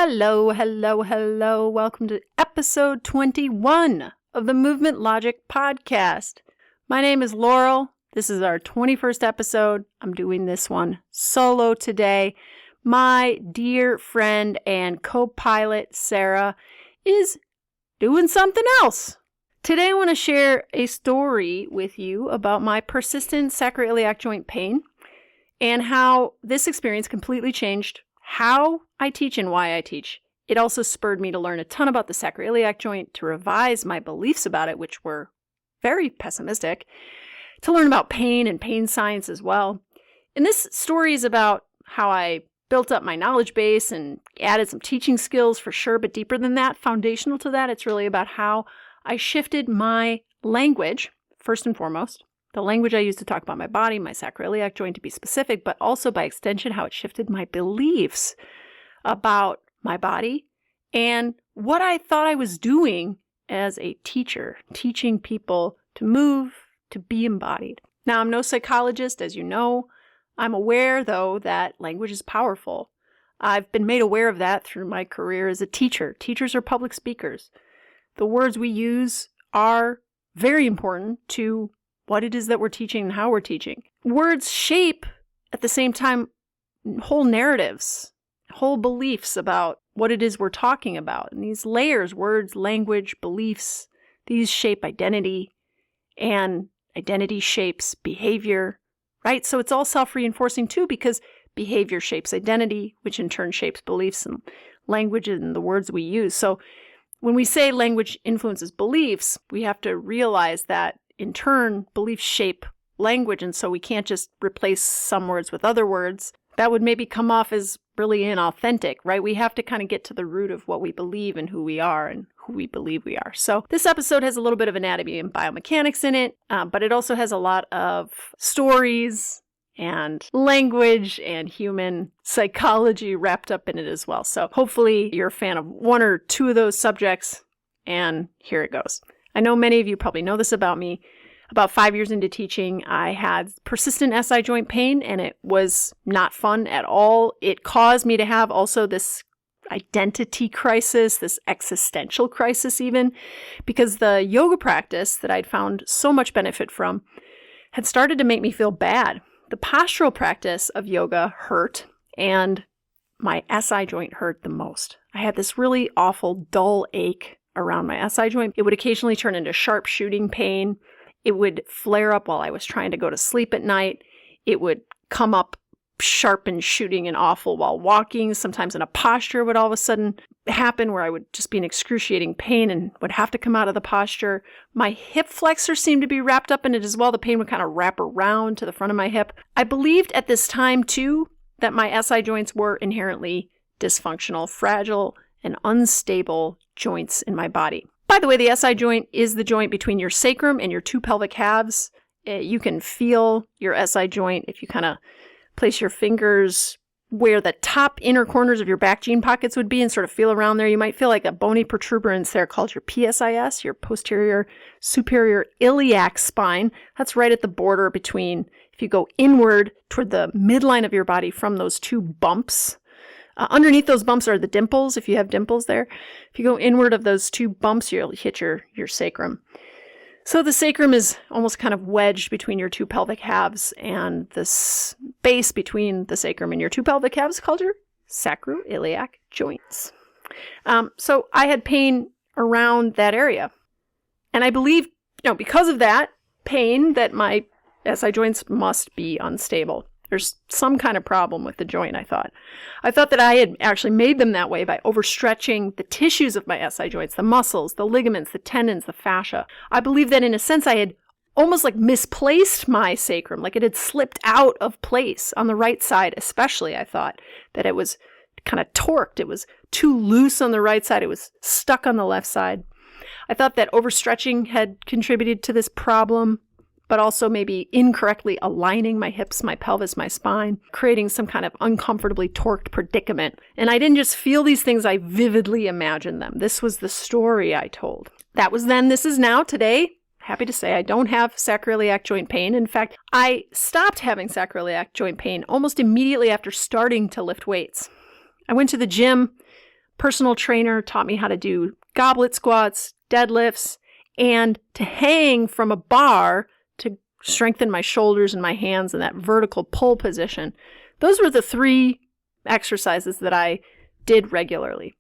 Hello, hello, hello. Welcome to episode 21 of the Movement Logic podcast. My name is Laurel. This is our 21st episode. I'm doing this one solo today. My dear friend and co-pilot, Sarah, is doing something else. Today I want to share a story with you about my persistent sacroiliac joint pain and how this experience completely changed how I teach and why I teach. It also spurred me to learn a ton about the sacroiliac joint, to revise my beliefs about it, which were very pessimistic, to learn about pain and pain science as well. And this story is about how I built up my knowledge base and added some teaching skills for sure, but deeper than that, foundational to that, it's really about how I shifted my language, first and foremost, the language I use to talk about my body, my sacroiliac joint to be specific, but also by extension, how it shifted my beliefs about my body and what I thought I was doing as a teacher, teaching people to move, to be embodied. Now, I'm no psychologist, as you know. I'm aware, though, that language is powerful. I've been made aware of that through my career as a teacher. Teachers are public speakers. The words we use are very important to what it is that we're teaching and how we're teaching. Words shape, at the same time, whole narratives, whole beliefs about what it is we're talking about. And these layers, words, language, beliefs, these shape identity, and identity shapes behavior, right? So it's all self-reinforcing too, because behavior shapes identity, which in turn shapes beliefs and language and the words we use. So when we say language influences beliefs, we have to realize that in turn, beliefs shape language, and so we can't just replace some words with other words. That would maybe come off as really inauthentic, right? We have to kind of get to the root of what we believe and who we are and who we believe we are. So this episode has a little bit of anatomy and biomechanics in it, but it also has a lot of stories and language and human psychology wrapped up in it as well. So hopefully you're a fan of one or two of those subjects, and here it goes. I know many of you probably know this about me. About 5 years into teaching, I had persistent SI joint pain, and it was not fun at all. It caused me to have also this identity crisis, this existential crisis even, because the yoga practice that I'd found so much benefit from had started to make me feel bad. The postural practice of yoga hurt, and my SI joint hurt the most. I had this really awful, dull ache around my SI joint. It would occasionally turn into sharp shooting pain. It would flare up while I was trying to go to sleep at night. It would come up sharp and shooting and awful while walking. Sometimes in a posture would all of a sudden happen where I would just be in excruciating pain and would have to come out of the posture. My hip flexor seemed to be wrapped up in it as well. The pain would kind of wrap around to the front of my hip. I believed at this time too that my SI joints were inherently dysfunctional, fragile, and unstable joints in my body. By the way, the SI joint is the joint between your sacrum and your two pelvic halves. You can feel your SI joint if you kind of place your fingers where the top inner corners of your back jean pockets would be and sort of feel around there. You might feel like a bony protuberance there called your PSIS, your posterior superior iliac spine. That's right at the border between, if you go inward toward the midline of your body from those two bumps. Underneath those bumps are the dimples, if you have dimples there. If you go inward of those two bumps, you'll hit your sacrum. So the sacrum is almost kind of wedged between your two pelvic halves, and the space between the sacrum and your two pelvic halves is called your sacroiliac joints. So I had pain around that area. And I believe, because of that pain, that my SI joints must be unstable. There's some kind of problem with the joint, I thought. I thought that I had actually made them that way by overstretching the tissues of my SI joints, the muscles, the ligaments, the tendons, the fascia. I believe that in a sense I had almost like misplaced my sacrum, like it had slipped out of place on the right side especially. I thought that it was kind of torqued. It was too loose on the right side. It was stuck on the left side. I thought that overstretching had contributed to this problem, but also maybe incorrectly aligning my hips, my pelvis, my spine, creating some kind of uncomfortably torqued predicament. And I didn't just feel these things, I vividly imagined them. This was the story I told. That was then, this is now. Today, happy to say I don't have sacroiliac joint pain. In fact, I stopped having sacroiliac joint pain almost immediately after starting to lift weights. I went to the gym personal trainer taught me how to do goblet squats, deadlifts, and to hang from a bar to strengthen my shoulders and my hands in that vertical pull position. Those were the 3 exercises that I did regularly.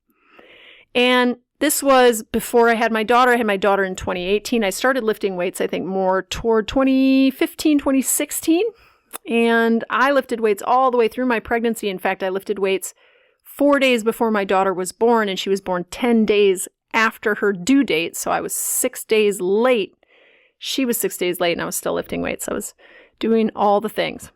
And this was before I had my daughter. I had my daughter in 2018. I started lifting weights, I think, more toward 2015, 2016. And I lifted weights all the way through my pregnancy. In fact, I lifted weights 4 days before my daughter was born, and she was born 10 days after her due date. So I was 6 days late. She was 6 days late, and I was still lifting weights. I was doing all the things.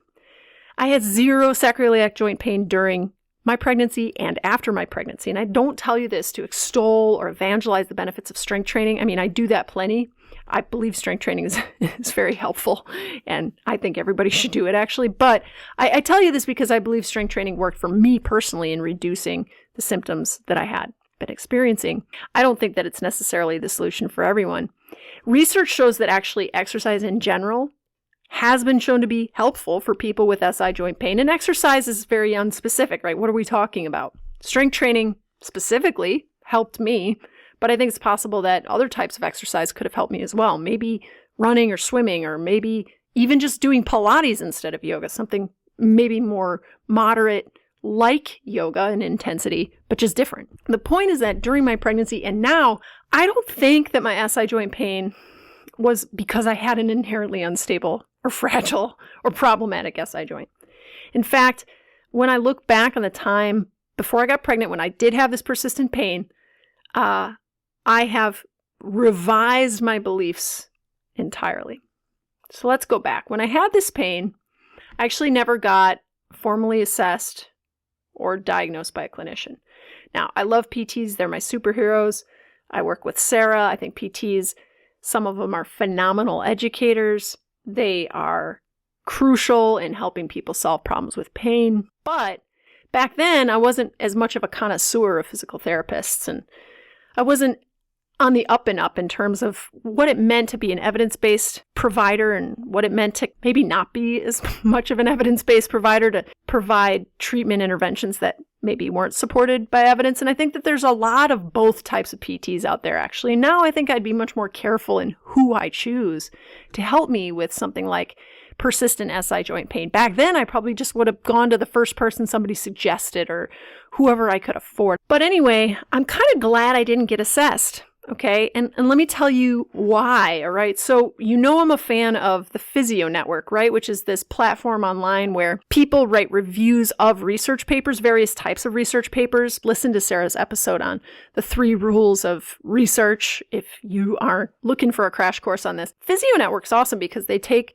I had 0 sacroiliac joint pain during my pregnancy and after my pregnancy. And I don't tell you this to extol or evangelize the benefits of strength training. I mean, I do that plenty. I believe strength training is very helpful, and I think everybody should do it, actually. But I tell you this because I believe strength training worked for me personally in reducing the symptoms that I had been experiencing. I don't think that it's necessarily the solution for everyone. Research shows that actually exercise in general has been shown to be helpful for people with SI joint pain. And exercise is very unspecific, right? What are we talking about? Strength training specifically helped me, but I think it's possible that other types of exercise could have helped me as well. Maybe running or swimming, or maybe even just doing Pilates instead of yoga, something maybe more moderate like yoga in intensity, but just different. The point is that during my pregnancy and now, I don't think that my SI joint pain was because I had an inherently unstable or fragile or problematic SI joint. In fact, when I look back on the time before I got pregnant, when I did have this persistent pain, I have revised my beliefs entirely. So let's go back. When I had this pain, I actually never got formally assessed or diagnosed by a clinician. Now, I love PTs. They're my superheroes. I work with Sarah. I think PTs, some of them are phenomenal educators. They are crucial in helping people solve problems with pain. But back then, I wasn't as much of a connoisseur of physical therapists, and I wasn't on the up and up in terms of what it meant to be an evidence-based provider and what it meant to maybe not be as much of an evidence-based provider, to provide treatment interventions that maybe weren't supported by evidence. And I think that there's a lot of both types of PTs out there, actually. And now I think I'd be much more careful in who I choose to help me with something like persistent SI joint pain. Back then, I probably just would have gone to the first person somebody suggested or whoever I could afford. But anyway, I'm kind of glad I didn't get assessed. Okay, and let me tell you why, all right? So I'm a fan of the Physio Network, right? Which is this platform online where people write reviews of research papers, various types of research papers. Listen to Sarah's episode on the 3 rules of research if you are looking for a crash course on this. Physio Network's awesome because they take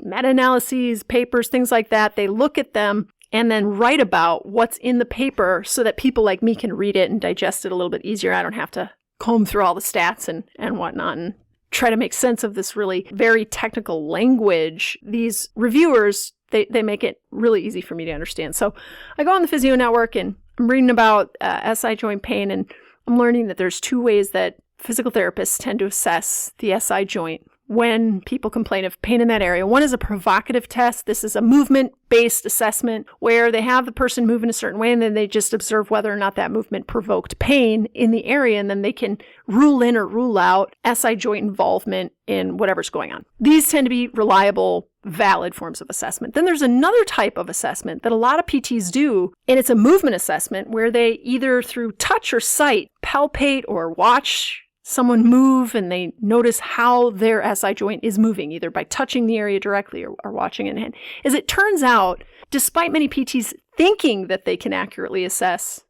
meta-analyses, papers, things like that. They look at them and then write about what's in the paper so that people like me can read it and digest it a little bit easier. I don't have to comb through all the stats and whatnot and try to make sense of this really very technical language. These reviewers, they make it really easy for me to understand. So I go on the Physio Network and I'm reading about SI joint pain, and I'm learning that there's 2 ways that physical therapists tend to assess the SI joint when people complain of pain in that area. One is a provocative test. This is a movement-based assessment where they have the person move in a certain way and then they just observe whether or not that movement provoked pain in the area, and then they can rule in or rule out SI joint involvement in whatever's going on. These tend to be reliable, valid forms of assessment. Then there's another type of assessment that a lot of PTs do, and it's a movement assessment where they either through touch or sight palpate or watch someone move, and they notice how their SI joint is moving, either by touching the area directly or watching it. And as it turns out, despite many PTs thinking that they can accurately assess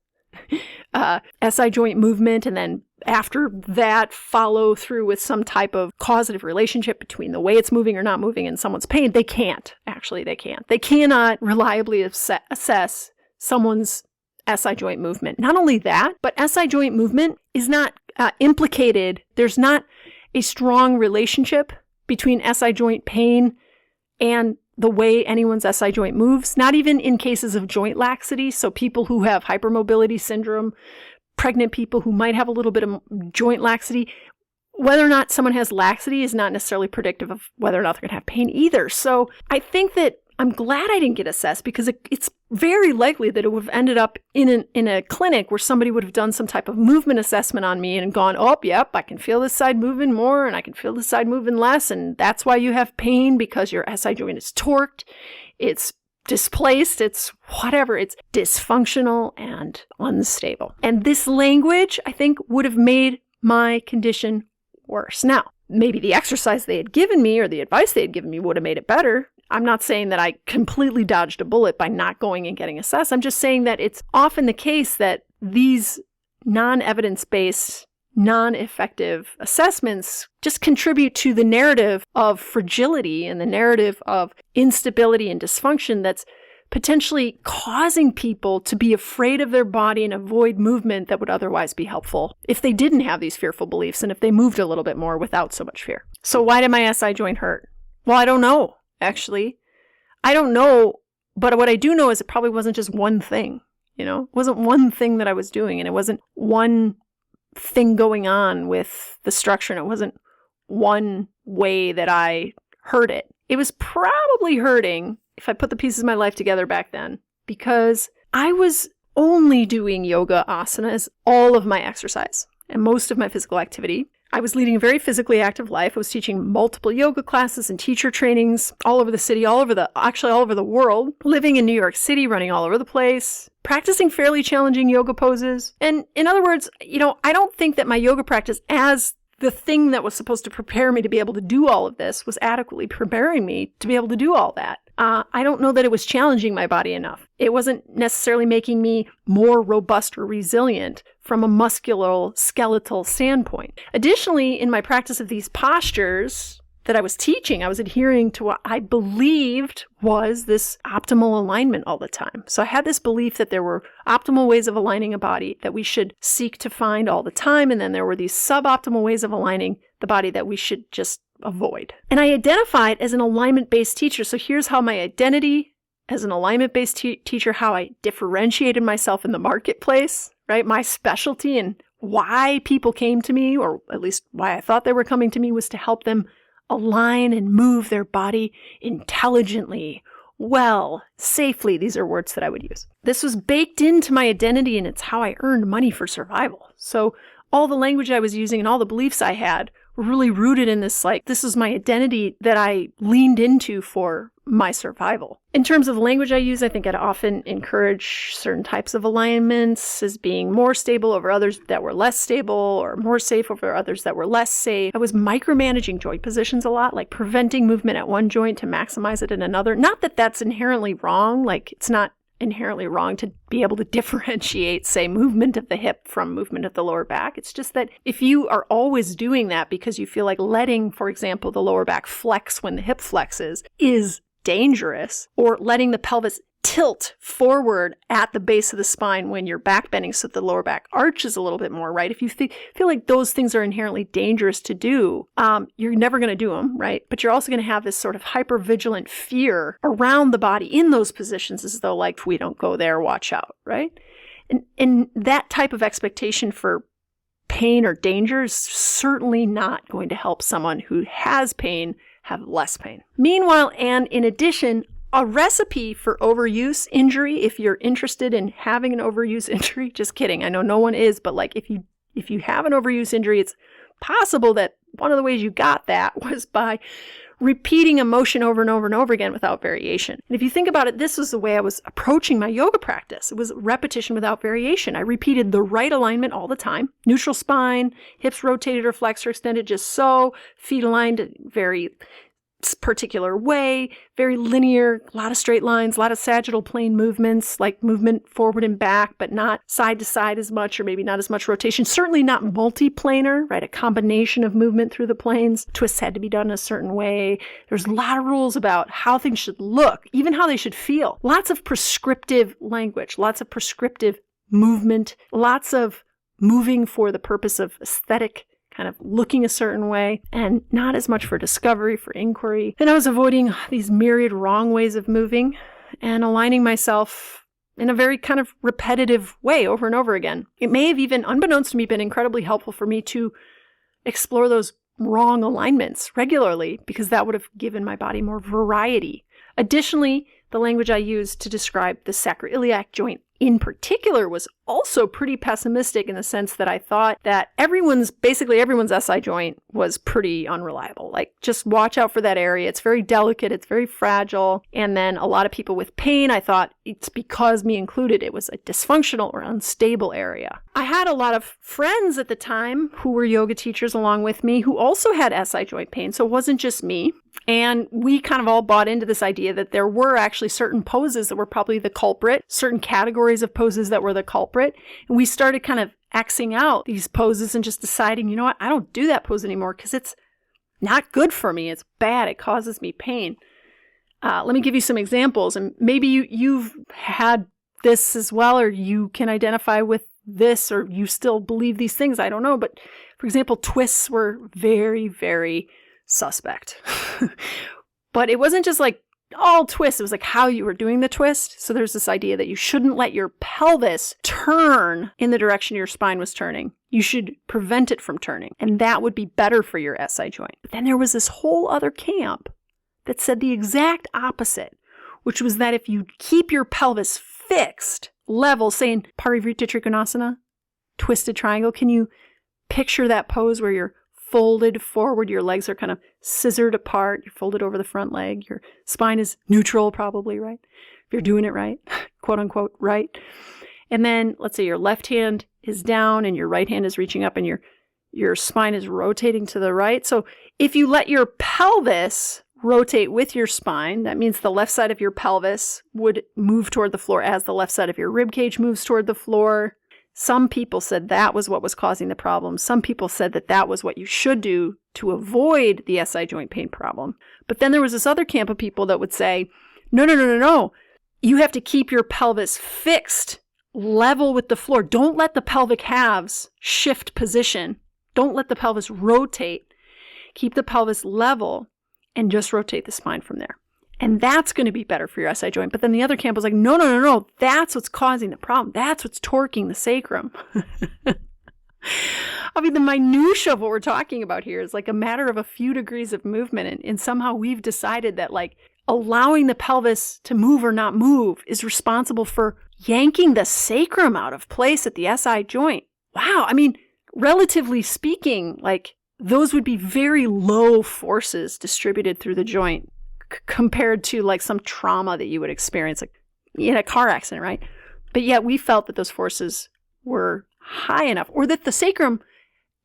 SI joint movement, and then after that follow through with some type of causative relationship between the way it's moving or not moving and someone's pain, they can't. Actually, they can't. They cannot reliably assess someone's SI joint movement. Not only that, but SI joint movement is not implicated. There's not a strong relationship between SI joint pain and the way anyone's SI joint moves, not even in cases of joint laxity. So people who have hypermobility syndrome, pregnant people who might have a little bit of joint laxity, whether or not someone has laxity is not necessarily predictive of whether or not they're going to have pain either. So I think that I'm glad I didn't get assessed because it's very likely that it would have ended up in a clinic where somebody would have done some type of movement assessment on me and gone, oh, yep, I can feel this side moving more and I can feel this side moving less. And that's why you have pain, because your SI joint is torqued, it's displaced, it's whatever, it's dysfunctional and unstable. And this language, I think, would have made my condition worse. Now, maybe the exercise they had given me or the advice they had given me would have made it better. I'm not saying that I completely dodged a bullet by not going and getting assessed. I'm just saying that it's often the case that these non-evidence-based, non-effective assessments just contribute to the narrative of fragility and the narrative of instability and dysfunction that's potentially causing people to be afraid of their body and avoid movement that would otherwise be helpful if they didn't have these fearful beliefs and if they moved a little bit more without so much fear. So why did my SI joint hurt? Well, I don't know, actually. I don't know, but what I do know is it probably wasn't just one thing, It wasn't one thing that I was doing, and it wasn't one thing going on with the structure, and it wasn't one way that I hurt it. It was probably hurting, if I put the pieces of my life together back then, because I was only doing yoga asanas, all of my exercise and most of my physical activity. I was leading a very physically active life. I was teaching multiple yoga classes and teacher trainings all over the city, all over the world, living in New York City, running all over the place, practicing fairly challenging yoga poses. And in other words, I don't think that my yoga practice as the thing that was supposed to prepare me to be able to do all of this was adequately preparing me to be able to do all that. I don't know that it was challenging my body enough. It wasn't necessarily making me more robust or resilient from a musculoskeletal standpoint. Additionally, in my practice of these postures that I was teaching, I was adhering to what I believed was this optimal alignment all the time. So I had this belief that there were optimal ways of aligning a body that we should seek to find all the time, and then there were these suboptimal ways of aligning the body that we should just avoid. And I identified as an alignment-based teacher. So here's how my identity as an alignment-based teacher, how I differentiated myself in the marketplace, right? My specialty and why people came to me, or at least why I thought they were coming to me, was to help them align and move their body intelligently, well, safely. These are words that I would use. This was baked into my identity, and it's how I earned money for survival. So all the language I was using and all the beliefs I had were really rooted in this, this is my identity that I leaned into for my survival. In terms of the language I use, I think I'd often encourage certain types of alignments as being more stable over others that were less stable, or more safe over others that were less safe. I was micromanaging joint positions a lot, like preventing movement at one joint to maximize it in another. Not that that's inherently wrong, it's not inherently wrong to be able to differentiate, say, movement of the hip from movement of the lower back. It's just that if you are always doing that because you feel like letting, for example, the lower back flex when the hip flexes is dangerous, or letting the pelvis tilt forward at the base of the spine when you're back bending so that the lower back arches a little bit more, right? If you feel like those things are inherently dangerous to do, you're never going to do them, right? But you're also going to have this sort of hypervigilant fear around the body in those positions, as though if we don't go there, watch out, right? And that type of expectation for pain or danger is certainly not going to help someone who has pain have less pain. Meanwhile, and in addition, a recipe for overuse injury, if you're interested in having an overuse injury, just kidding, I know no one is, but if you have an overuse injury, it's possible that one of the ways you got that was by repeating a motion over and over and over again without variation. And if you think about it, this was the way I was approaching my yoga practice. It was repetition without variation. I repeated the right alignment all the time. Neutral spine, hips rotated or flexed or extended just so, feet aligned very particular way, very linear, a lot of straight lines, a lot of sagittal plane movements, like movement forward and back, but not side to side as much, or maybe not as much rotation. Certainly not multiplanar, right? A combination of movement through the planes. Twists had to be done a certain way. There's a lot of rules about how things should look, even how they should feel. Lots of prescriptive language, lots of prescriptive movement, lots of moving for the purpose of aesthetic, kind of looking a certain way, and not as much for discovery, for inquiry. And I was avoiding these myriad wrong ways of moving and aligning myself in a very kind of repetitive way over and over again. It may have even, unbeknownst to me, been incredibly helpful for me to explore those wrong alignments regularly, because that would have given my body more variety Additionally, the language I used to describe the sacroiliac joint in particular was also pretty pessimistic in the sense that I thought that basically everyone's SI joint was pretty unreliable. Like, just watch out for that area. It's very delicate. It's very fragile. And then a lot of people with pain, I thought it's because, me included, it was a dysfunctional or unstable area. I had a lot of friends at the time who were yoga teachers along with me who also had SI joint pain. So it wasn't just me. And we kind of all bought into this idea that there were actually certain poses that were probably the culprit, certain categories of poses that were the culprit. And we started kind of Xing out these poses and just deciding, you know what, I don't do that pose anymore because it's not good for me. It's bad. It causes me pain. Let me give you some examples. And maybe you've had this as well, or you can identify with this, or you still believe these things. I don't know. But for example, twists were very, very suspect. But it wasn't just like all twists. It was like how you were doing the twist. So there's this idea that you shouldn't let your pelvis turn in the direction your spine was turning. You should prevent it from turning. And that would be better for your SI joint. But then there was this whole other camp that said the exact opposite, which was that if you keep your pelvis fixed, level, say in Parivrtta Trikonasana, twisted triangle, can you picture that pose where you're folded forward, your legs are kind of scissored apart, you're folded over the front leg, your spine is neutral probably, right? If you're doing it right, quote unquote, right? And then let's say your left hand is down and your right hand is reaching up and your spine is rotating to the right. So if you let your pelvis rotate with your spine, that means the left side of your pelvis would move toward the floor as the left side of your rib cage moves toward the floor. Some people said that was what was causing the problem. Some people said that that was what you should do to avoid the SI joint pain problem. But then there was this other camp of people that would say, no. You have to keep your pelvis fixed, level with the floor. Don't let the pelvic halves shift position. Don't let the pelvis rotate. Keep the pelvis level and just rotate the spine from there. And that's going to be better for your SI joint. But then the other camp was like, no. That's what's causing the problem. That's what's torquing the sacrum. I mean, the minutia of what we're talking about here is like a matter of a few degrees of movement. And somehow we've decided that like allowing the pelvis to move or not move is responsible for yanking the sacrum out of place at the SI joint. Wow. I mean, relatively speaking, like those would be very low forces distributed through the joint compared to like some trauma that you would experience like in a car accident, right? But yet we felt that those forces were high enough, or that the sacrum,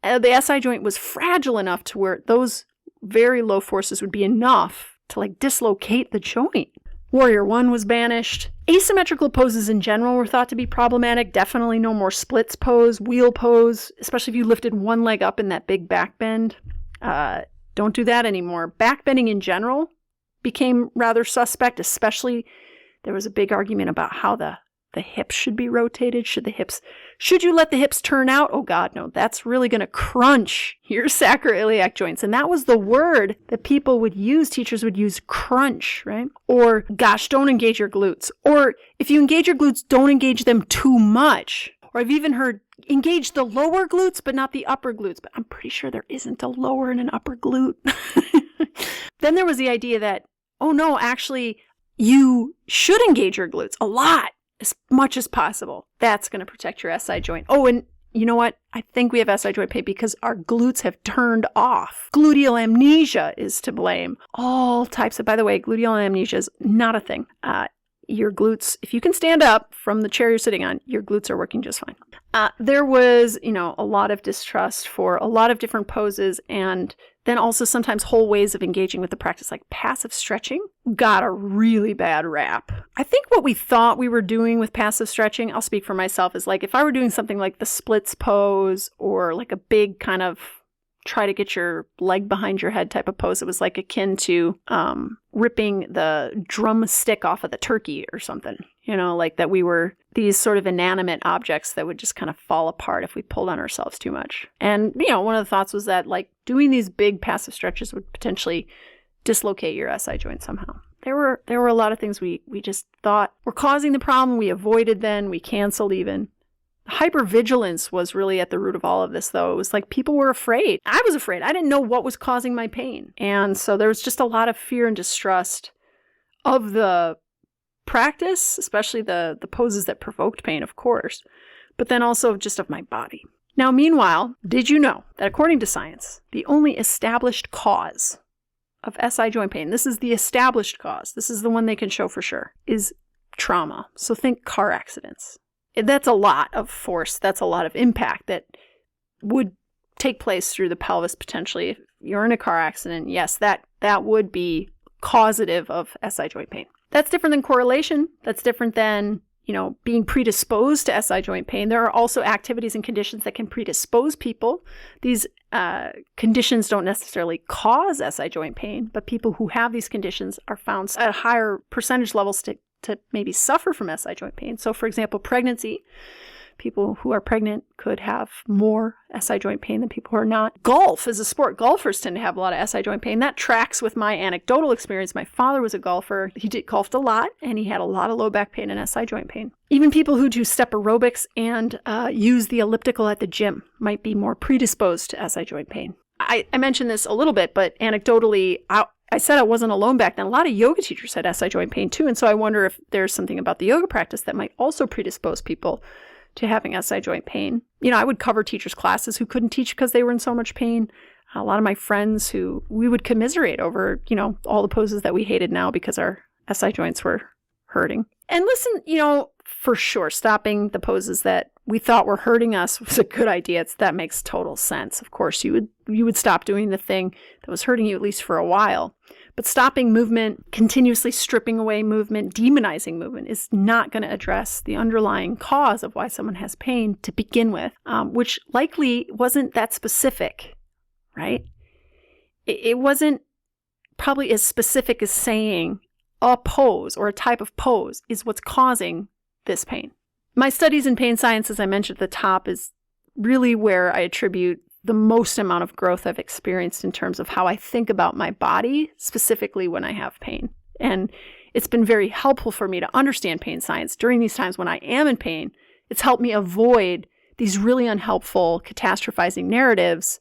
the SI joint was fragile enough to where those very low forces would be enough to like dislocate the joint. Warrior One was banished. Asymmetrical poses in general were thought to be problematic. Definitely no more splits pose, wheel pose, especially if you lifted one leg up in that big back bend. Don't do that anymore. Back bending in general became rather suspect, especially there was a big argument about how the hips should be rotated. Should you let the hips turn out? Oh God, no, that's really going to crunch your sacroiliac joints. And that was the word that people would use, teachers would use, crunch, right? Or gosh, don't engage your glutes. Or if you engage your glutes, don't engage them too much. Or I've even heard engage the lower glutes, but not the upper glutes. But I'm pretty sure there isn't a lower and an upper glute. Then there was the idea that, oh no, actually, you should engage your glutes a lot, as much as possible. That's going to protect your SI joint. Oh, and you know what? I think we have SI joint pain because our glutes have turned off. Gluteal amnesia is to blame. All types of, by the way, gluteal amnesia is not a thing. Your glutes, if you can stand up from the chair you're sitting on, your glutes are working just fine. There was, a lot of distrust for a lot of different poses, and then also sometimes whole ways of engaging with the practice, like passive stretching, got a really bad rap. I think what we thought we were doing with passive stretching, I'll speak for myself, is like if I were doing something like the splits pose or like a big kind of try to get your leg behind your head type of pose, it was like akin to ripping the drumstick off of the turkey or something, like that we were these sort of inanimate objects that would just kind of fall apart if we pulled on ourselves too much. And, one of the thoughts was that like doing these big passive stretches would potentially dislocate your SI joint somehow. There were a lot of things we just thought were causing the problem. We avoided then, we canceled even. Hypervigilance was really at the root of all of this, though. It was like people were afraid. I was afraid. I didn't know what was causing my pain. And so there was just a lot of fear and distrust of the practice, especially the poses that provoked pain, of course, but then also just of my body. Now, meanwhile, did you know that according to science, the only established cause of SI joint pain, this is the established cause, this is the one they can show for sure, is trauma. So think car accidents. That's a lot of force, that's a lot of impact that would take place through the pelvis potentially. If you're in a car accident, yes, that would be causative of SI joint pain. That's different than correlation. That's different than, being predisposed to SI joint pain. There are also activities and conditions that can predispose people. These conditions don't necessarily cause SI joint pain, but people who have these conditions are found at higher percentage levels to maybe suffer from SI joint pain. So, for example, pregnancy. People who are pregnant could have more SI joint pain than people who are not. Golf is a sport. Golfers tend to have a lot of SI joint pain. That tracks with my anecdotal experience. My father was a golfer. He golfed a lot, and he had a lot of low back pain and SI joint pain. Even people who do step aerobics and use the elliptical at the gym might be more predisposed to SI joint pain. I mentioned this a little bit, but anecdotally, I said I wasn't alone back then. A lot of yoga teachers had SI joint pain too, and so I wonder if there's something about the yoga practice that might also predispose people to having SI joint pain. I would cover teachers' classes who couldn't teach because they were in so much pain. A lot of my friends who we would commiserate over, all the poses that we hated now because our SI joints were hurting. And listen, for sure, stopping the poses that we thought were hurting us was a good idea. That makes total sense. Of course, you would stop doing the thing that was hurting you at least for a while. But stopping movement, continuously stripping away movement, demonizing movement is not going to address the underlying cause of why someone has pain to begin with, which likely wasn't that specific, right? It wasn't probably as specific as saying a pose or a type of pose is what's causing this pain. My studies in pain science, as I mentioned at the top, is really where I attribute the most amount of growth I've experienced in terms of how I think about my body, specifically when I have pain. And it's been very helpful for me to understand pain science during these times when I am in pain. It's helped me avoid these really unhelpful catastrophizing narratives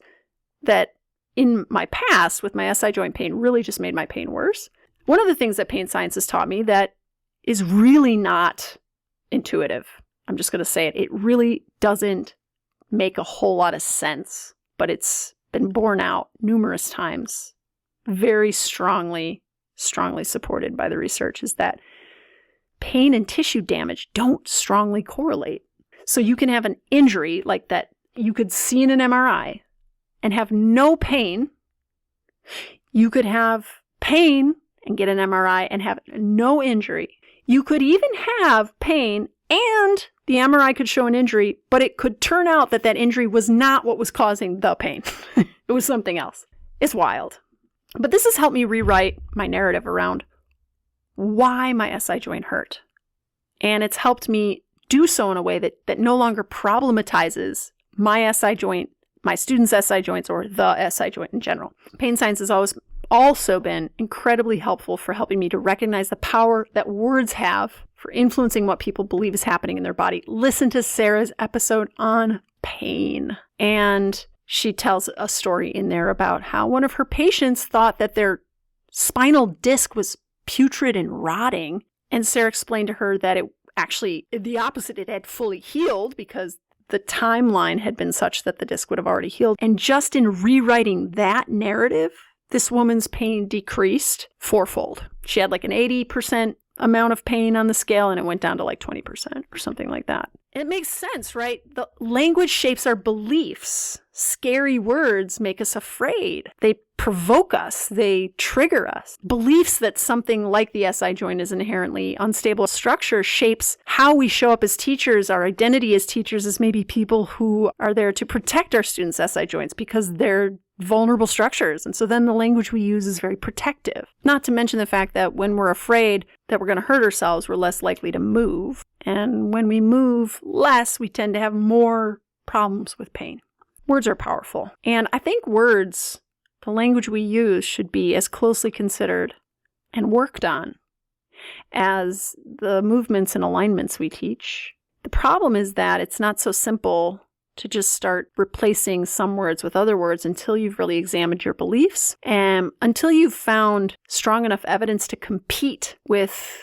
that in my past with my SI joint pain really just made my pain worse. One of the things that pain science has taught me that is really not intuitive, I'm just going to say it, it really doesn't make a whole lot of sense, but it's been borne out numerous times, very strongly supported by the research, is that pain and tissue damage don't strongly correlate. So you can have an injury like that you could see in an MRI and have no pain. You could have pain and get an MRI and have no injury. You could even have pain and the MRI could show an injury, but it could turn out that injury was not what was causing the pain. It was something else. It's wild. But this has helped me rewrite my narrative around why my SI joint hurt. And it's helped me do so in a way that no longer problematizes my SI joint, my students' SI joints, or the SI joint in general. Pain science has always also been incredibly helpful for helping me to recognize the power that words have for influencing what people believe is happening in their body. Listen to Sarah's episode on pain. And she tells a story in there about how one of her patients thought that their spinal disc was putrid and rotting. And Sarah explained to her that it actually, the opposite, it had fully healed because the timeline had been such that the disc would have already healed. And just in rewriting that narrative, this woman's pain decreased fourfold. She had like an 80% amount of pain on the scale, and it went down to like 20% or something like that. It makes sense, right? The language shapes our beliefs. Scary words make us afraid. They provoke us. They trigger us. Beliefs that something like the SI joint is inherently unstable structure shapes how we show up as teachers. Our identity as teachers is maybe people who are there to protect our students' SI joints because they're vulnerable structures. And so then the language we use is very protective. Not to mention the fact that when we're afraid that we're going to hurt ourselves, we're less likely to move. And when we move less, we tend to have more problems with pain. Words are powerful. And I think words, the language we use, should be as closely considered and worked on as the movements and alignments we teach. The problem is that it's not so simple to just start replacing some words with other words until you've really examined your beliefs and until you've found strong enough evidence to compete with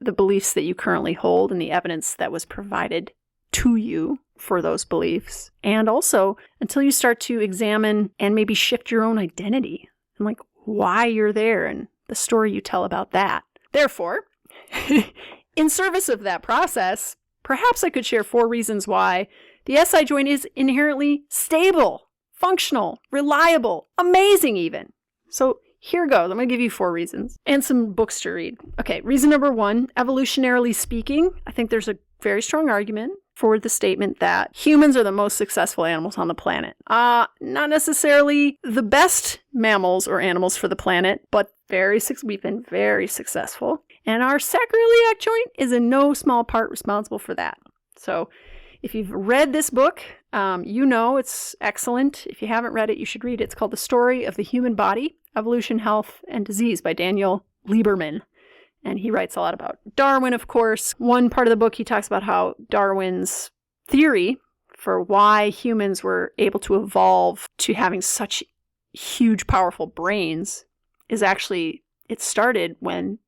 the beliefs that you currently hold and the evidence that was provided to you for those beliefs. And also until you start to examine and maybe shift your own identity and like why you're there and the story you tell about that. Therefore, in service of that process, perhaps I could share 4 reasons why the SI joint is inherently stable, functional, reliable, amazing even. So here goes. I'm going to give you 4 reasons and some books to read. Okay, reason number 1, evolutionarily speaking, I think there's a very strong argument for the statement that humans are the most successful animals on the planet. Not necessarily the best mammals or animals for the planet, but we've been very successful. And our sacroiliac joint is in no small part responsible for that. So if you've read this book, you know it's excellent. If you haven't read it, you should read it. It's called The Story of the Human Body, Evolution, Health, and Disease by Daniel Lieberman. And he writes a lot about Darwin, of course. One part of the book, he talks about how Darwin's theory for why humans were able to evolve to having such huge, powerful brains is actually, it started when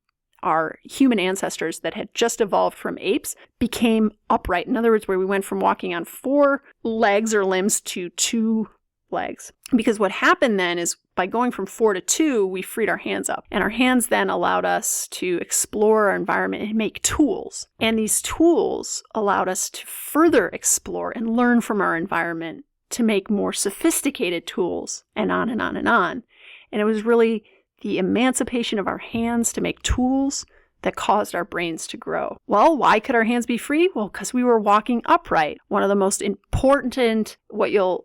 our human ancestors that had just evolved from apes became upright. In other words, where we went from walking on 4 legs or limbs to 2 legs. Because what happened then is by going from 4 to 2, we freed our hands up. And our hands then allowed us to explore our environment and make tools. And these tools allowed us to further explore and learn from our environment to make more sophisticated tools, and on and on and on. And it was really the emancipation of our hands to make tools that caused our brains to grow. Well, why could our hands be free? Well, because we were walking upright. One of the most important,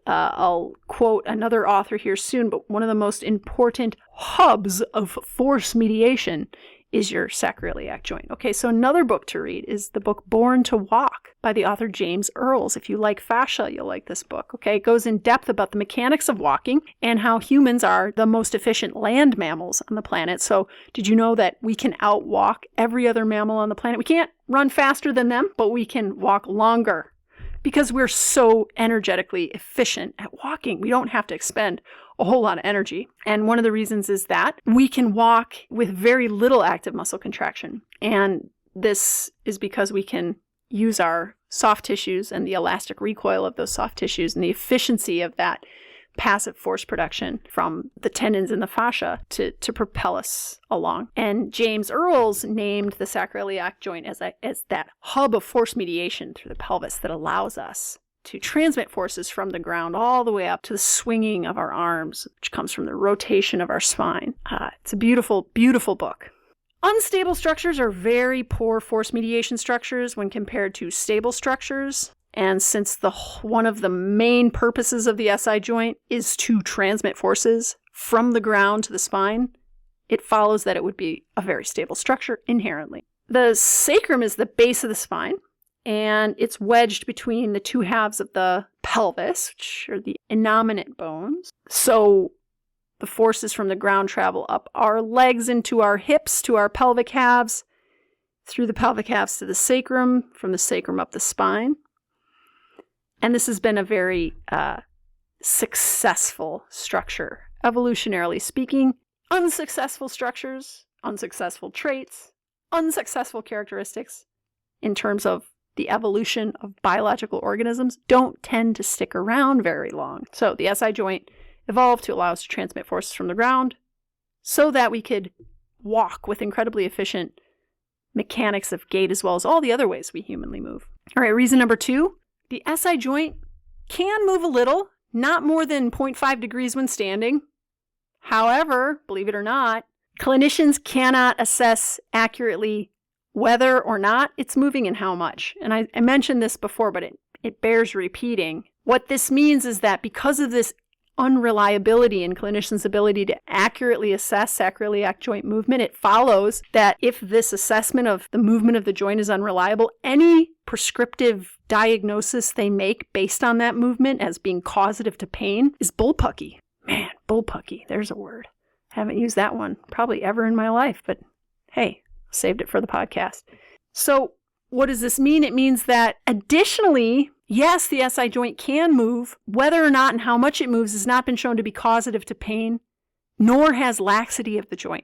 I'll quote another author here soon, but one of the most important hubs of force mediation is your sacroiliac joint. Okay, so another book to read is the book Born to Walk by the author James Earls. If you like fascia, you'll like this book. Okay, it goes in depth about the mechanics of walking and how humans are the most efficient land mammals on the planet. So did you know that we can outwalk every other mammal on the planet? We can't run faster than them, but we can walk longer because we're so energetically efficient at walking. We don't have to expend a whole lot of energy. And one of the reasons is that we can walk with very little active muscle contraction. And this is because we can use our soft tissues and the elastic recoil of those soft tissues and the efficiency of that passive force production from the tendons and the fascia to propel us along. And James Earls named the sacroiliac joint as that hub of force mediation through the pelvis that allows us to transmit forces from the ground all the way up to the swinging of our arms, which comes from the rotation of our spine. It's a beautiful, beautiful book. Unstable structures are very poor force mediation structures when compared to stable structures. And since one of the main purposes of the SI joint is to transmit forces from the ground to the spine, it follows that it would be a very stable structure inherently. The sacrum is the base of the spine, and it's wedged between the 2 halves of the pelvis, which are the innominate bones. So the forces from the ground travel up our legs into our hips, to our pelvic halves, through the pelvic halves to the sacrum, from the sacrum up the spine. And this has been a very successful structure. Evolutionarily speaking, unsuccessful structures, unsuccessful traits, unsuccessful characteristics in terms of the evolution of biological organisms don't tend to stick around very long. So the SI joint evolved to allow us to transmit forces from the ground so that we could walk with incredibly efficient mechanics of gait as well as all the other ways we humanly move. All right, reason number 2, the SI joint can move a little, not more than 0.5 degrees when standing. However, believe it or not, clinicians cannot assess accurately whether or not it's moving and how much. And I mentioned this before, but it bears repeating. What this means is that because of this unreliability in clinicians' ability to accurately assess sacroiliac joint movement, it follows that if this assessment of the movement of the joint is unreliable, any prescriptive diagnosis they make based on that movement as being causative to pain is bullpucky. Man, bullpucky, there's a word. Haven't used that one probably ever in my life, but hey, saved it for the podcast. So what does this mean? It means that additionally, Yes, the SI joint can move. Whether or not and how much it moves has not been shown to be causative to pain, nor has laxity of the joint.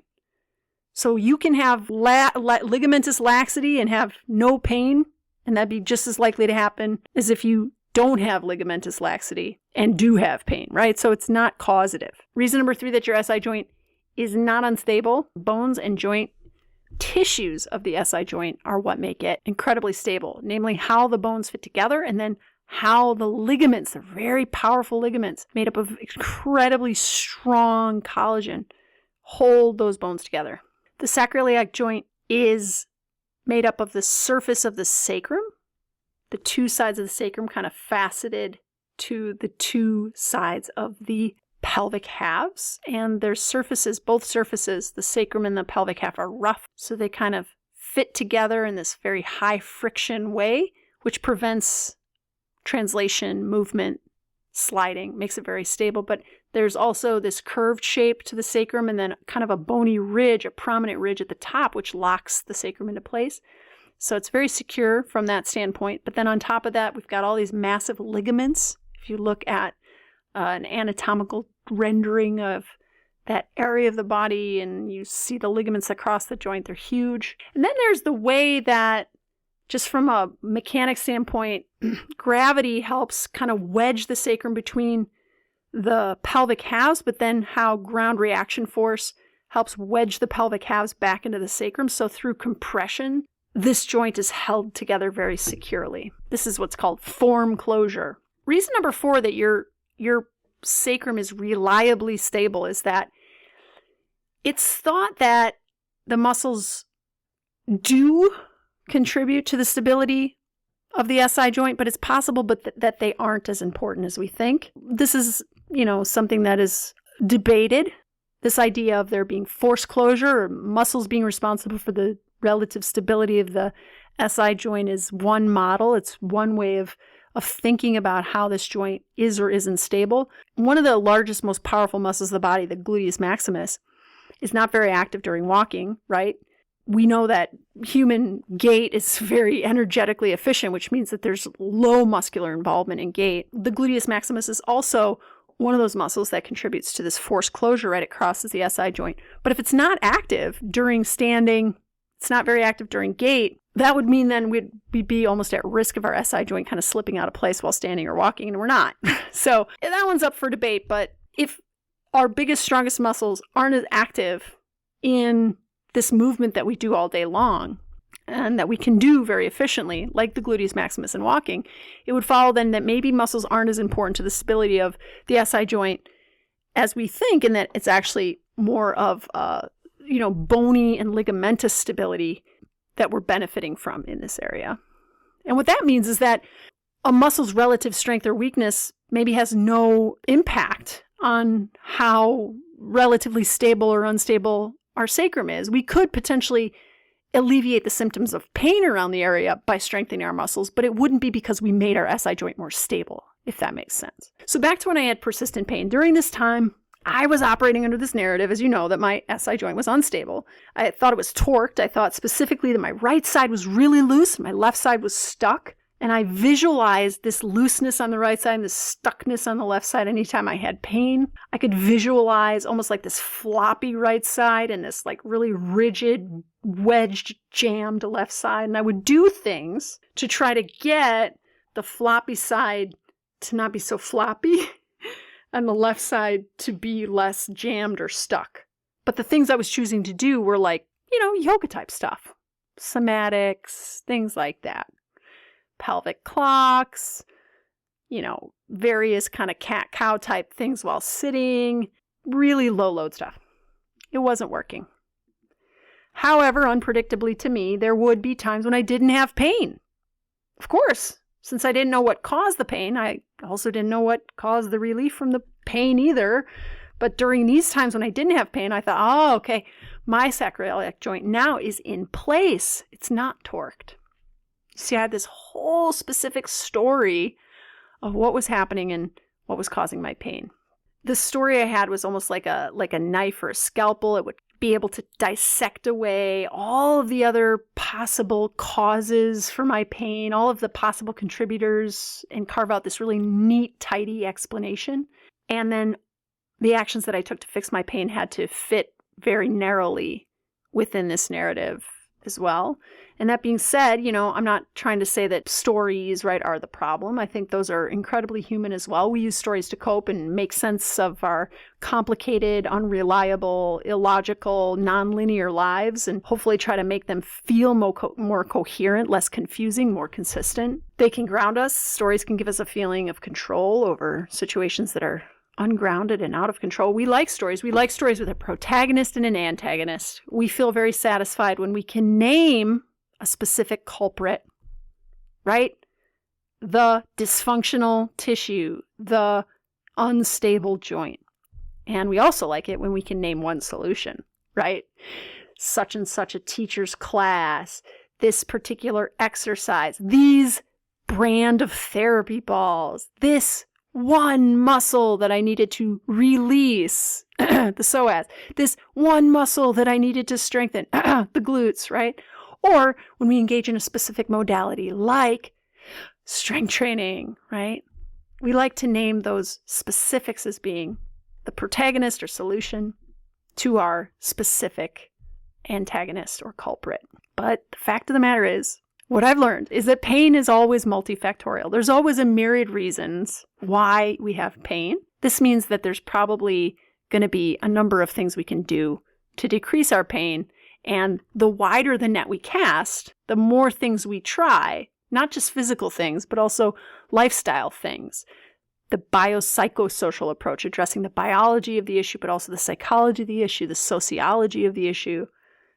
So you can have ligamentous laxity and have no pain, and that'd be just as likely to happen as if you don't have ligamentous laxity and do have pain, right? So it's not causative. Reason number 3 that your SI joint is not unstable: bones and joint tissues of the SI joint are what make it incredibly stable, namely how the bones fit together and then how the ligaments, the very powerful ligaments made up of incredibly strong collagen, hold those bones together. The sacroiliac joint is made up of the surface of the sacrum, the two sides of the sacrum kind of faceted to the two sides of the pelvic halves, and their surfaces, both surfaces, the sacrum and the pelvic half, are rough, so they kind of fit together in this very high friction way, which prevents translation, movement, sliding, makes it very stable. But there's also this curved shape to the sacrum and then kind of a bony ridge, a prominent ridge at the top, which locks the sacrum into place. So it's very secure from that standpoint. But then on top of that, we've got all these massive ligaments. If you look at an anatomical rendering of that area of the body and you see the ligaments across the joint, they're huge. And then there's the way that, just from a mechanics standpoint, gravity helps kind of wedge the sacrum between the pelvic halves, but then how ground reaction force helps wedge the pelvic halves back into the sacrum. So through compression, this joint is held together very securely. This is what's called form closure. Reason number 4 that your sacrum is reliably stable is that it's thought that the muscles do contribute to the stability of the SI joint, but it's possible that they aren't as important as we think. This is, something that is debated. This idea of there being force closure or muscles being responsible for the relative stability of the SI joint is one model. It's one way of thinking about how this joint is or isn't stable. One of the largest, most powerful muscles of the body, the gluteus maximus, is not very active during walking, right? We know that human gait is very energetically efficient, which means that there's low muscular involvement in gait. The gluteus maximus is also one of those muscles that contributes to this force closure right across the SI joint. But if it's not active during standing, it's not very active during gait, that would mean then we'd be almost at risk of our SI joint kind of slipping out of place while standing or walking, and we're not. So that one's up for debate. But if our biggest, strongest muscles aren't as active in this movement that we do all day long and that we can do very efficiently, like the gluteus maximus in walking, it would follow then that maybe muscles aren't as important to the stability of the SI joint as we think, and that it's actually more of bony and ligamentous stability that we're benefiting from in this area. And what that means is that a muscle's relative strength or weakness maybe has no impact on how relatively stable or unstable our sacrum is. We could potentially alleviate the symptoms of pain around the area by strengthening our muscles, but it wouldn't be because we made our SI joint more stable, if that makes sense. So back to when I had persistent pain. During this time, I was operating under this narrative, as you know, that my SI joint was unstable. I thought it was torqued. I thought specifically that my right side was really loose, my left side was stuck. And I visualized this looseness on the right side and this stuckness on the left side anytime I had pain. I could visualize almost like this floppy right side and this like really rigid, wedged, jammed left side. And I would do things to try to get the floppy side to not be so floppy and the left side to be less jammed or stuck. But the things I was choosing to do were like, yoga type stuff, somatics, things like that. Pelvic clocks, various kind of cat-cow type things while sitting, really low load stuff. It wasn't working. However, unpredictably to me, there would be times when I didn't have pain. Of course, since I didn't know what caused the pain, I also didn't know what caused the relief from the pain either. But during these times when I didn't have pain, I thought, okay, my sacroiliac joint now is in place. It's not torqued. See, I had this whole specific story of what was happening and what was causing my pain. The story I had was almost like a knife or a scalpel. It would be able to dissect away all of the other possible causes for my pain, all of the possible contributors, and carve out this really neat, tidy explanation. And then the actions that I took to fix my pain had to fit very narrowly within this narrative as well. And that being said, I'm not trying to say that stories, right, are the problem. I think those are incredibly human as well. We use stories to cope and make sense of our complicated, unreliable, illogical, nonlinear lives, and hopefully try to make them feel more coherent, less confusing, more consistent. They can ground us. Stories can give us a feeling of control over situations that are ungrounded and out of control. We like stories. We like stories with a protagonist and an antagonist. We feel very satisfied when we can name a specific culprit, right? The dysfunctional tissue, the unstable joint. And we also like it when we can name one solution, right? Such and such a teacher's class, this particular exercise, these brand of therapy balls, this one muscle that I needed to release, the psoas, this one muscle that I needed to strengthen, the glutes, right? Or when we engage in a specific modality like strength training, right? We like to name those specifics as being the protagonist or solution to our specific antagonist or culprit. But the fact of the matter is, what I've learned is that pain is always multifactorial. There's always a myriad reasons why we have pain. This means that there's probably going to be a number of things we can do to decrease our pain. And the wider the net we cast, the more things we try, not just physical things, but also lifestyle things. The biopsychosocial approach, addressing the biology of the issue, but also the psychology of the issue, the sociology of the issue.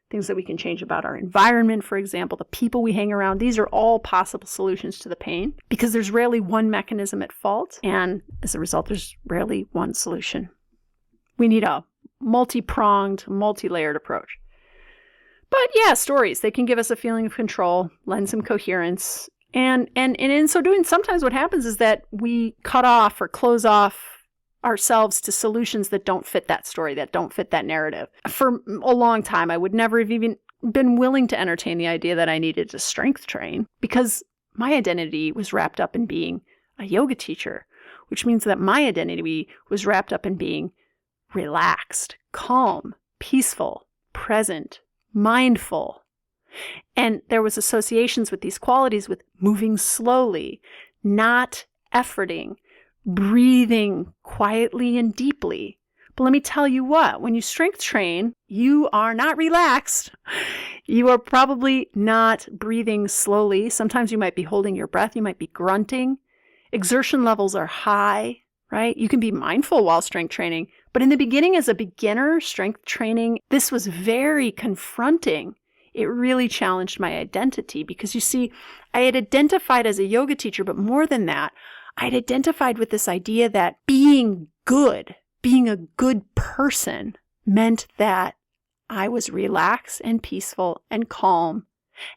Things that we can change about our environment, for example, the people we hang around. These are all possible solutions to the pain because there's rarely one mechanism at fault. And as a result, there's rarely one solution. We need a multi-pronged, multi-layered approach. But yeah, stories, they can give us a feeling of control, lend some coherence. And in so doing, sometimes what happens is that we cut off or close off ourselves to solutions that don't fit that story, that don't fit that narrative. For a long time, I would never have even been willing to entertain the idea that I needed to strength train because my identity was wrapped up in being a yoga teacher, which means that my identity was wrapped up in being relaxed, calm, peaceful, present, mindful. And there was associations with these qualities with moving slowly, not efforting, breathing quietly and deeply. But let me tell you what, when you strength train, you are not relaxed. You are probably not breathing slowly. Sometimes you might be holding your breath. You might be grunting. Exertion levels are high, right? You can be mindful while strength training. But in the beginning, as a beginner, strength training, this was very confronting. It really challenged my identity because you see, I had identified as a yoga teacher, but more than that, I'd identified with this idea that being good, being a good person meant that I was relaxed and peaceful and calm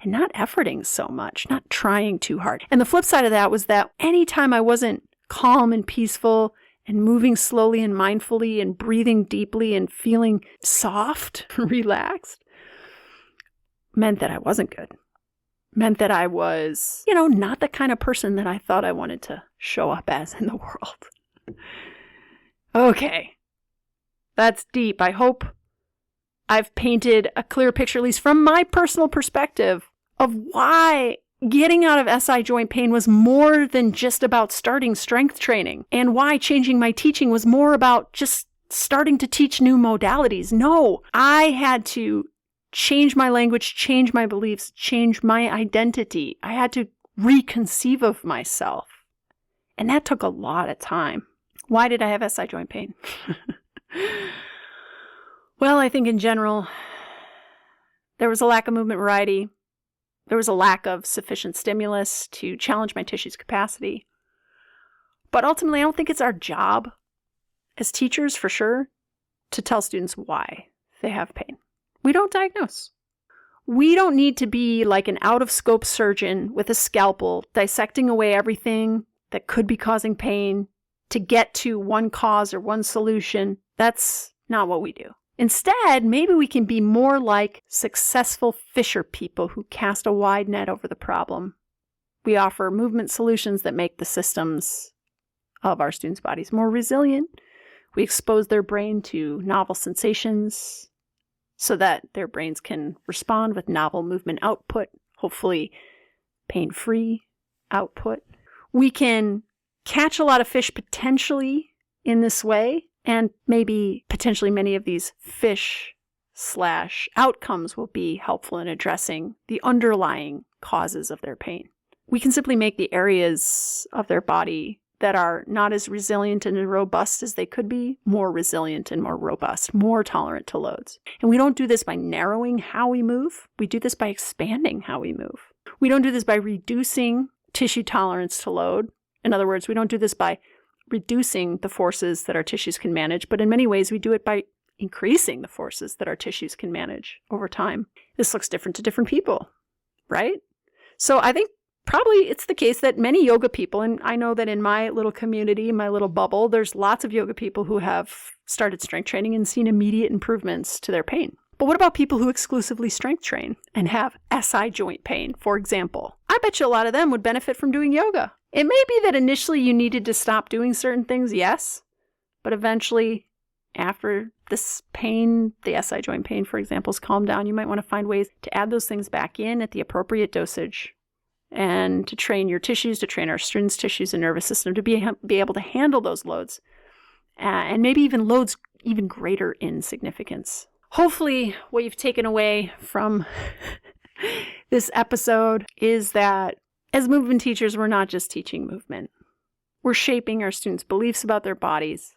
and not efforting so much, not trying too hard. And the flip side of that was that anytime I wasn't calm and peaceful and moving slowly and mindfully and breathing deeply and feeling soft, relaxed, meant that I wasn't good. Meant that I was, not the kind of person that I thought I wanted to show up as in the world. Okay. That's deep. I hope I've painted a clear picture, at least from my personal perspective, of why getting out of SI joint pain was more than just about starting strength training, and why changing my teaching was more about just starting to teach new modalities. No, I had to change my language, change my beliefs, change my identity. I had to reconceive of myself. And that took a lot of time. Why did I have SI joint pain? Well, I think in general, there was a lack of movement variety. There was a lack of sufficient stimulus to challenge my tissue's capacity. But ultimately, I don't think it's our job as teachers, for sure, to tell students why they have pain. We don't diagnose. We don't need to be like an out-of-scope surgeon with a scalpel dissecting away everything that could be causing pain to get to one cause or one solution. That's not what we do. Instead, maybe we can be more like successful fisher people who cast a wide net over the problem. We offer movement solutions that make the systems of our students' bodies more resilient. We expose their brain to novel sensations so that their brains can respond with novel movement output, hopefully pain-free output. We can catch a lot of fish potentially in this way, and maybe potentially many of these fish/outcomes will be helpful in addressing the underlying causes of their pain. We can simply make the areas of their body that are not as resilient and robust as they could be more resilient and more robust, more tolerant to loads. And we don't do this by narrowing how we move. We do this by expanding how we move. We don't do this by reducing tissue tolerance to load. In other words, we don't do this by reducing the forces that our tissues can manage, but in many ways we do it by increasing the forces that our tissues can manage over time. This looks different to different people, right? So I think probably it's the case that many yoga people, and I know that in my little community, my little bubble, there's lots of yoga people who have started strength training and seen immediate improvements to their pain. But what about people who exclusively strength train and have SI joint pain, for example? I bet you a lot of them would benefit from doing yoga. It may be that initially you needed to stop doing certain things, yes, but eventually after this pain, the SI joint pain, for example, is calmed down, you might want to find ways to add those things back in at the appropriate dosage and to train your tissues, to train our students' tissues and nervous system to be able to handle those loads, and maybe even loads even greater in significance. Hopefully, what you've taken away from this episode is that as movement teachers, we're not just teaching movement. We're shaping our students' beliefs about their bodies,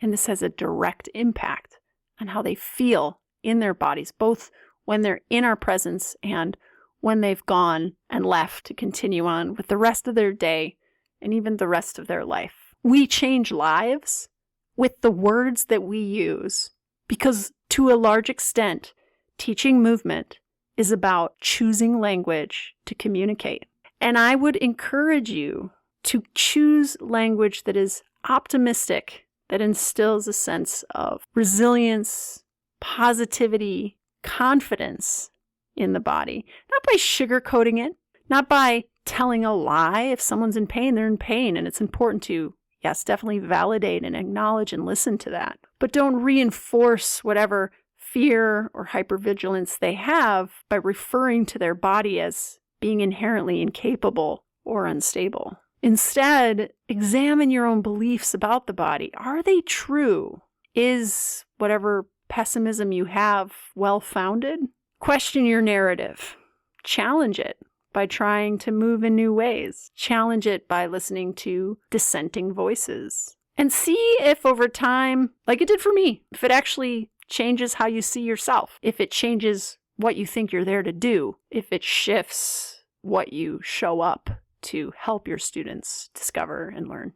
and this has a direct impact on how they feel in their bodies, both when they're in our presence and when they've gone and left to continue on with the rest of their day and even the rest of their life. We change lives with the words that we use because, to a large extent, teaching movement is about choosing language to communicate. And I would encourage you to choose language that is optimistic, that instills a sense of resilience, positivity, confidence in the body, not by sugarcoating it, not by telling a lie. If someone's in pain, they're in pain, and it's important to, yes, definitely validate and acknowledge and listen to that. But don't reinforce whatever fear or hypervigilance they have by referring to their body as being inherently incapable or unstable. Instead, examine your own beliefs about the body. Are they true? Is whatever pessimism you have well-founded? Question your narrative. Challenge it by trying to move in new ways. Challenge it by listening to dissenting voices. And see if over time, like it did for me, if it actually changes how you see yourself, if it changes what you think you're there to do, if it shifts what you show up to help your students discover and learn.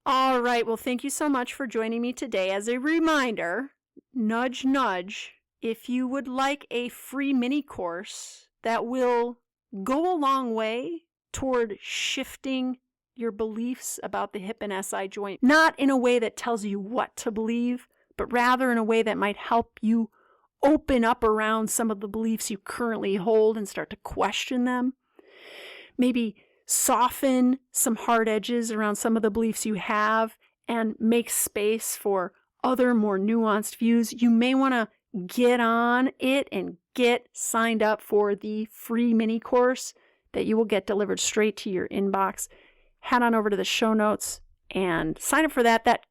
All right, well, thank you so much for joining me today. As a reminder, nudge, nudge, if you would like a free mini course that will go a long way toward shifting your beliefs about the hip and SI joint, not in a way that tells you what to believe, but rather in a way that might help you open up around some of the beliefs you currently hold and start to question them. Maybe soften some hard edges around some of the beliefs you have and make space for other more nuanced views. You may want to get on it and get signed up for the free mini course that you will get delivered straight to your inbox. Head on over to the show notes and sign up for that. That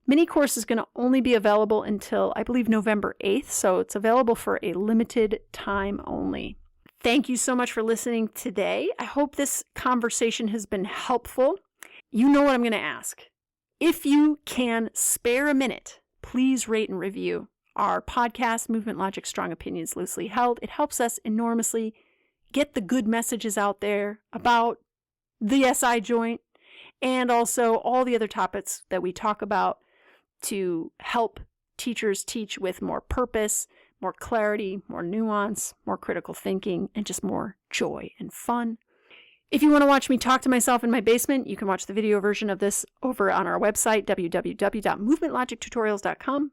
mini course is going to only be available until, I believe, November 8th, so it's available for a limited time only. Thank you so much for listening today. I hope this conversation has been helpful. You know what I'm going to ask. If you can spare a minute, please rate and review our podcast, Movement Logic, Strong Opinions, Loosely Held. It helps us enormously get the good messages out there about the SI joint and also all the other topics that we talk about to help teachers teach with more purpose, more clarity, more nuance, more critical thinking, and just more joy and fun. If you want to watch me talk to myself in my basement, you can watch the video version of this over on our website, www.movementlogictutorials.com.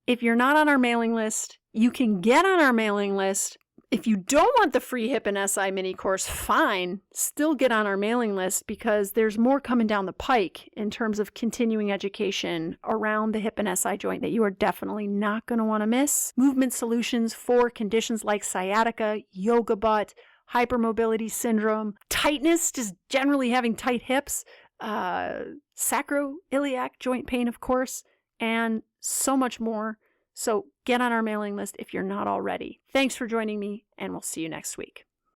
If you're not on our mailing list, you can get on our mailing list. If you don't want the free hip and SI mini course, fine, still get on our mailing list because there's more coming down the pike in terms of continuing education around the hip and SI joint that you are definitely not going to want to miss. Movement solutions for conditions like sciatica, yoga butt, hypermobility syndrome, tightness, just generally having tight hips, sacroiliac joint pain, of course, and so much more. So get on our mailing list if you're not already. Thanks for joining me, and we'll see you next week.